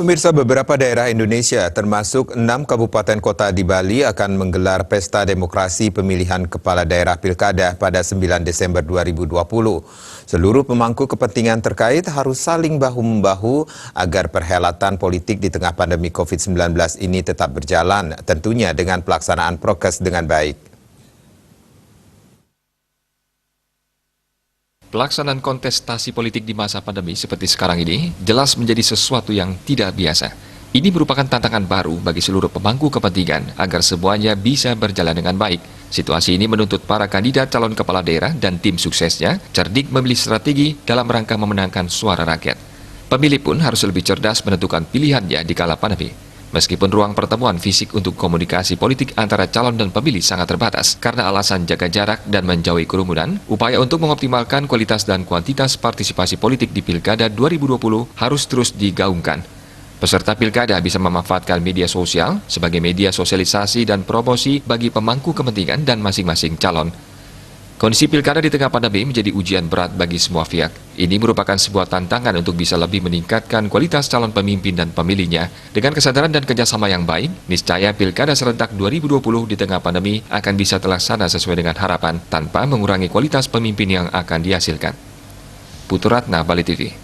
Pemirsa, beberapa daerah Indonesia, termasuk 6 kabupaten kota di Bali akan menggelar pesta demokrasi pemilihan kepala daerah pilkada pada 9 Desember 2020. Seluruh pemangku kepentingan terkait harus saling bahu-membahu agar perhelatan politik di tengah pandemi COVID-19 ini tetap berjalan, tentunya dengan pelaksanaan prokes dengan baik. Pelaksanaan kontestasi politik di masa pandemi seperti sekarang ini jelas menjadi sesuatu yang tidak biasa. Ini merupakan tantangan baru bagi seluruh pemangku kepentingan agar semuanya bisa berjalan dengan baik. Situasi ini menuntut para kandidat calon kepala daerah dan tim suksesnya cerdik memilih strategi dalam rangka memenangkan suara rakyat. Pemilih pun harus lebih cerdas menentukan pilihannya di kala pandemi. Meskipun ruang pertemuan fisik untuk komunikasi politik antara calon dan pemilih sangat terbatas karena alasan jaga jarak dan menjauhi kerumunan, upaya untuk mengoptimalkan kualitas dan kuantitas partisipasi politik di Pilkada 2020 harus terus digaungkan. Peserta Pilkada bisa memanfaatkan media sosial sebagai media sosialisasi dan promosi bagi pemangku kepentingan dan masing-masing calon. Kondisi Pilkada di tengah pandemi menjadi ujian berat bagi semua pihak. Ini merupakan sebuah tantangan untuk bisa lebih meningkatkan kualitas calon pemimpin dan pemilihnya. Dengan kesadaran dan kerjasama yang baik, niscaya Pilkada serentak 2020 di tengah pandemi akan bisa terlaksana sesuai dengan harapan tanpa mengurangi kualitas pemimpin yang akan dihasilkan. Putu Ratna, Bali TV.